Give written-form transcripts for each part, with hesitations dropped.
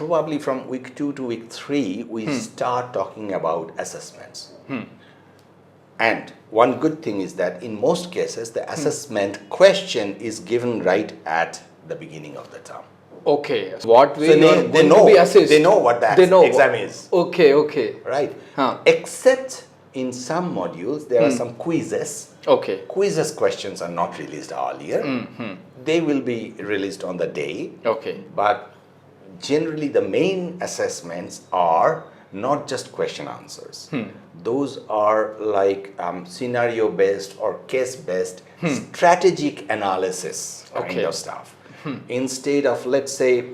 probably from week 2 to week 3, we start talking about assessments. And one good thing is that in most cases, the assessment question is given right at the beginning of the term. Okay. What way So you are going to be assessed? they know what the exam is. Okay. Right. Except in some modules, there are some quizzes. Okay. Quizzes questions are not released earlier. They will be released on the day. Okay. But generally, the main assessments are not just question answers. Those are like scenario-based or case-based strategic analysis kind of stuff. Instead of, let's say,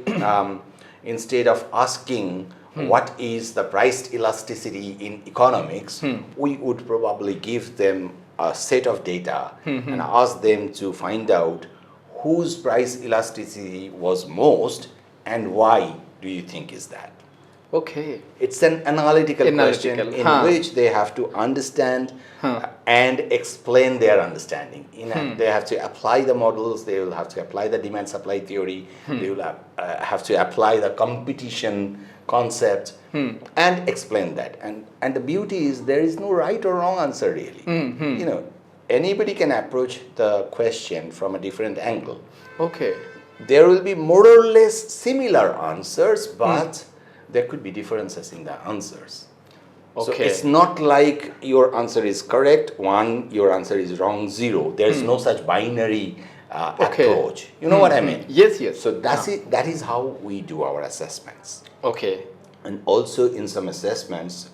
instead of asking what is the price elasticity in economics, we would probably give them a set of data and ask them to find out whose price elasticity was most and why do you think is that. Okay. It's an analytical question in which they have to understand and explain their understanding. They have to apply the models, they will have to apply the demand supply theory, they will have to apply the competition concept and explain that. And the beauty is there is no right or wrong answer really. You know, anybody can approach the question from a different angle. Okay. There will be more or less similar answers, but there could be differences in the answers. Okay. So it's not like your answer is correct, 1, your answer is wrong, 0. There's no such binary approach. You know what I mean? Yes. So that is how we do our assessments. Okay. And also in some assessments,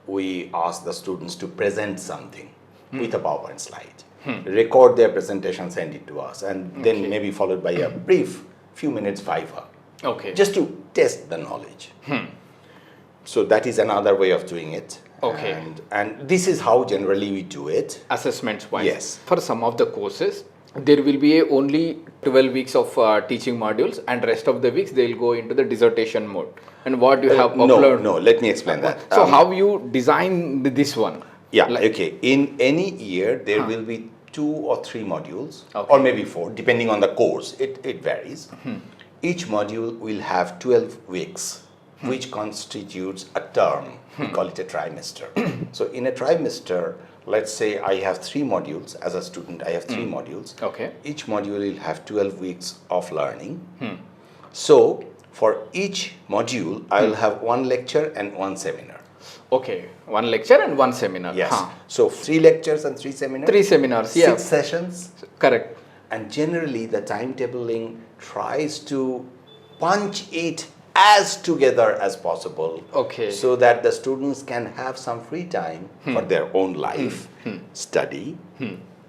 we ask the students to present something with a PowerPoint slide. Record their presentation, send it to us, and then maybe followed by a brief few minutes viva. Okay. Just to test the knowledge. So that is another way of doing it. Okay. And this is how generally we do it. Assessments wise. Yes. For some of the courses, there will be only 12 weeks of teaching modules, and rest of the weeks they will go into the dissertation mode. And what you have uploaded. No, let me explain that. So how you design this one? Yeah, okay. In any year, there will be 2 or 3 modules, or maybe 4, depending on the course. It varies. Each module will have 12 weeks, which constitutes a term. We call it a trimester. So in a trimester, let's say I have 3 modules. As a student, I have 3 modules. Okay. Each module will have 12 weeks of learning. So for each module, I will have 1 lecture and 1 seminar. Okay, 1 lecture and 1 seminar. Yes. So 3 lectures and 3 seminars. 3 seminars, 6 sessions. Correct. And generally the timetabling tries to punch it as together as possible. Okay. So that the students can have some free time for their own life, study.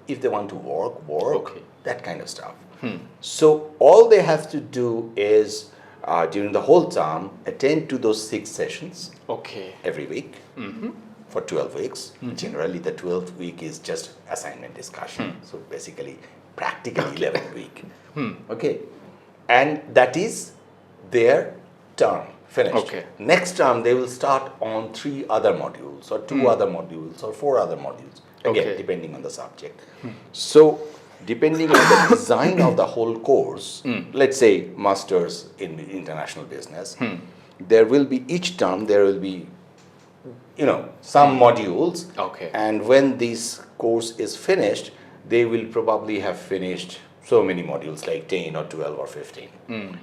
If they want to work, that kind of stuff. So all they have to do is during the whole term, attend to those 6 sessions every week for 12 weeks. Generally, the 12th week is just assignment discussion. So basically, practically 11th week. Okay. And that is their term finished. Okay. Next term, they will start on 3 other modules or 2 other modules or 4 other modules. Again, depending on the subject. So depending on the design of the whole course, let's say masters in international business, there will be each term there will be some modules, and when this course is finished, they will probably have finished so many modules like 10 or 12 or 15,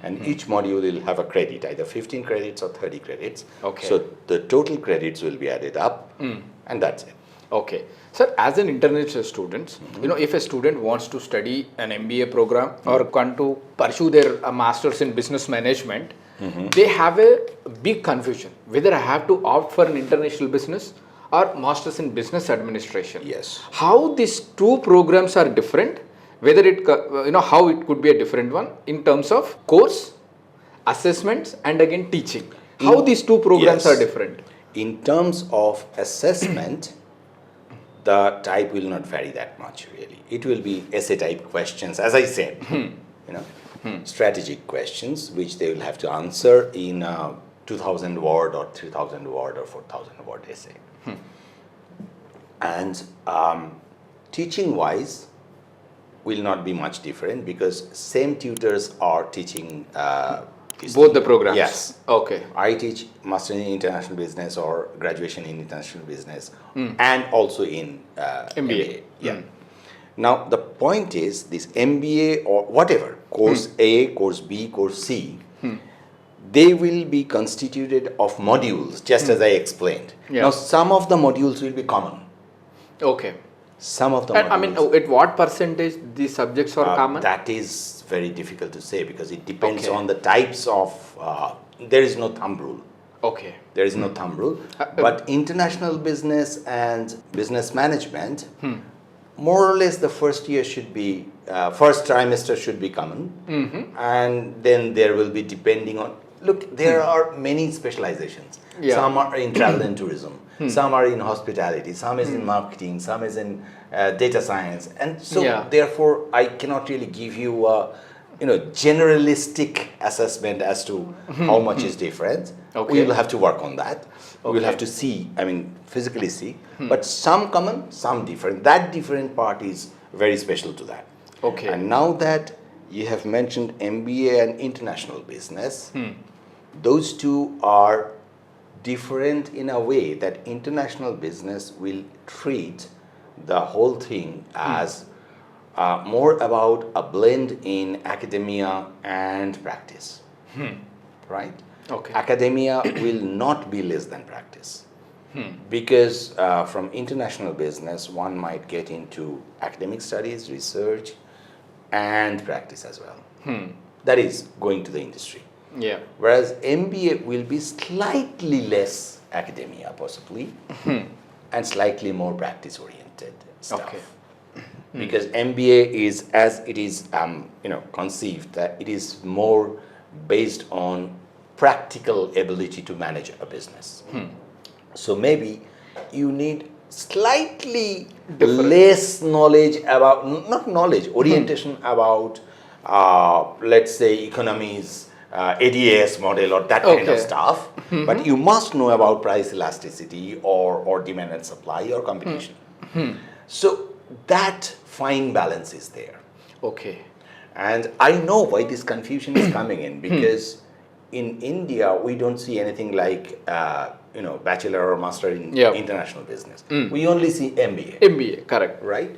and each module will have a credit, either 15 credits or 30 credits. So the total credits will be added up, and that's it. Okay. Sir, as an international student, if a student wants to study an MBA program or want to pursue their masters in business management, they have a big confusion whether I have to opt for an international business or masters in business administration. Yes. How these 2 programs are different, whether it how it could be a different one in terms of course, assessments, and again teaching. How these 2 programs are different? In terms of assessment, the type will not vary that much really. It will be essay type questions, as I said, strategic questions which they will have to answer in 2,000 word or 3,000 word or 4,000 word essay. And teaching wise will not be much different because same tutors are teaching Both the programs? Yes. Okay. I teach Master in International Business or Graduation in International Business and also in MBA. Yeah. Now, the point is this MBA or whatever, course A, course B, course C, they will be constituted of modules, just as I explained. Yeah. Now, some of the modules will be common. Okay. Some of the And modules. I mean, at what percentage these subjects are common? That is very difficult to say because it depends Okay. on the types of, there is no thumb rule. Okay. There is no thumb rule. But international business and business management, more or less the first year should be, first trimester should be common. And then there will be depending on, look, there are many specializations. Yeah. Some are in travel and tourism. Some are in hospitality. Some is in marketing. Some is in data science. And so therefore, I cannot really give you a generalistic assessment as to how much is different. Okay. We will have to work on that. We will have to see, physically see. But some common, some different. That different part is very special to that. Okay. And now that you have mentioned MBA and international business, those two are different in a way that international business will treat the whole thing as more about a blend in academia and practice. Right? Okay. Academia will not be less than practice. Because from international business, one might get into academic studies, research, and practice as well. That is going to the industry. Yeah. Whereas MBA will be slightly less academia, possibly, and slightly more practice-oriented stuff. Okay. Because MBA is, as it is, conceived, that it is more based on practical ability to manage a business. So maybe you need slightly less knowledge about, not knowledge, orientation about, let's say, economies, ADAS model or that kind of stuff. But you must know about price elasticity or demand and supply or competition. So that fine balance is there. Okay. And I know why this confusion is coming in because in India, we don't see anything like, bachelor or master in international business. We only see MBA. MBA, correct. Right?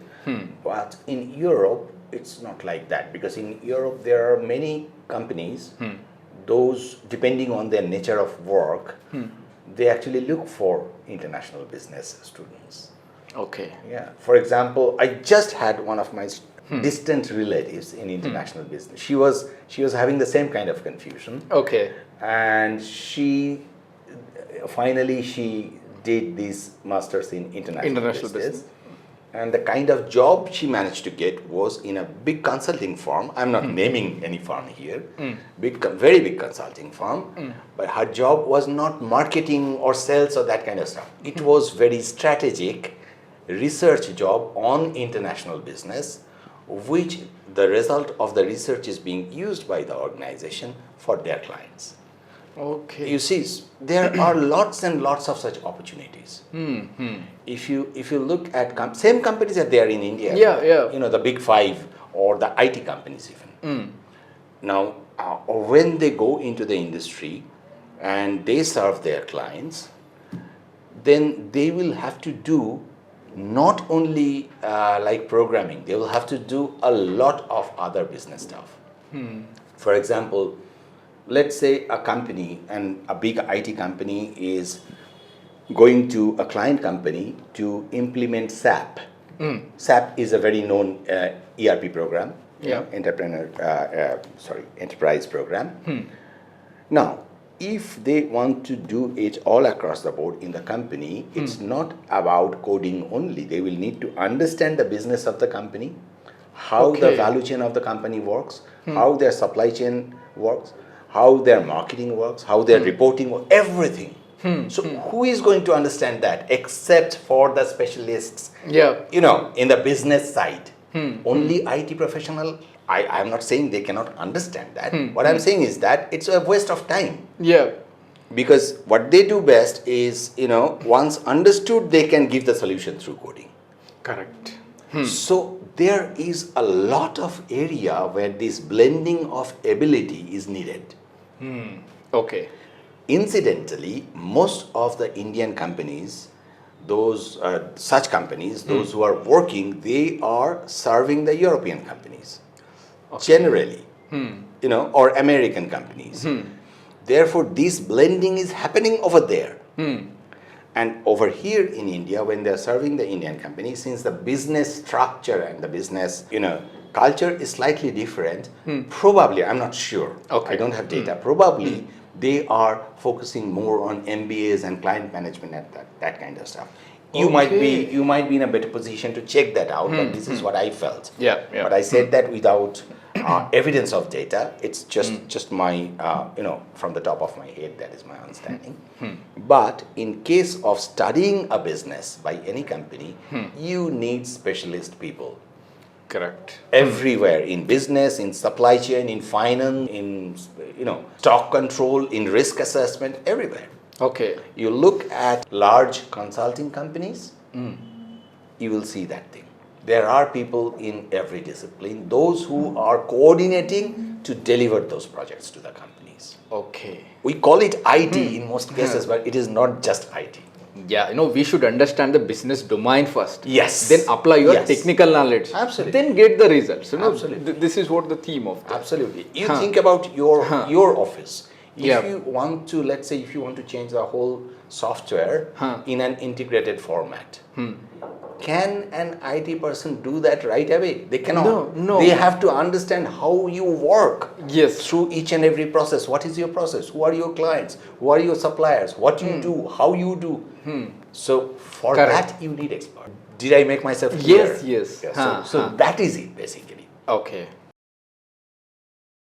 But in Europe, it's not like that because in Europe, there are many companies, those, depending on their nature of work, they actually look for international business students. Okay. Yeah. For example, I just had one of my distant relatives in international business. She was having the same kind of confusion. Okay. And she finally did this masters in international business. And the kind of job she managed to get was in a big consulting firm. I'm not naming any firm here. Very big consulting firm. But her job was not marketing or sales or that kind of stuff. It was very strategic research job on international business, which the result of the research is being used by the organization for their clients. Okay. You see, there are lots and lots of such opportunities. If you look at same companies that they are in India, the big five or the IT companies even. Now, when they go into the industry and they serve their clients, then they will have to do not only like programming, they will have to do a lot of other business stuff. For example, let's say a company and a big IT company is going to a client company to implement SAP. SAP is a very known ERP program, enterprise program. Now, if they want to do it all across the board in the company, it's not about coding only. They will need to understand the business of the company, how the value chain of the company works, how their supply chain works, how their marketing works, how their reporting works, everything. So who is going to understand that except for the specialists, in the business side? Only IT professional. I am not saying they cannot understand that. What I'm saying is that it's a waste of time. Yeah. Because what they do best is, once understood, they can give the solution through coding. Correct. So there is a lot of area where this blending of ability is needed. Okay. Incidentally, most of the Indian companies, those such companies, those who are working, they are serving the European companies, generally, or American companies. Therefore, this blending is happening over there. And over here in India, when they're serving the Indian companies, since the business structure and the business, culture is slightly different, probably, I'm not sure, Okay. I don't have data, probably they are focusing more on MBAs and client management and that kind of stuff. You might be in a better position to check that out, but this is what I felt. Yeah. But I said that without evidence of data. It's just my from the top of my head, that is my understanding. But in case of studying a business by any company, you need specialist people. Correct. Everywhere, in business, in supply chain, in finance, in stock control, in risk assessment, everywhere. Okay. You look at large consulting companies, you will see that thing. There are people in every discipline, those who are coordinating to deliver those projects to the companies. Okay. We call it IT in most cases, but it is not just IT. Yeah, we should understand the business domain first. Yes. Then apply your Yes. technical knowledge. Absolutely. Then get the results. Absolutely. This is what the theme of this. Absolutely. You think about your office. If you want to, let's say, if you want to change the whole software in an integrated format, can an IT person do that right away? They cannot. No. They have to understand how you work. Yes. Through each and every process. What is your process? Who are your clients? Who are your suppliers? What you do? How you do? So for Correct. that you need expert. Did I make myself clear? Yes. Yeah, so that is it basically. Okay.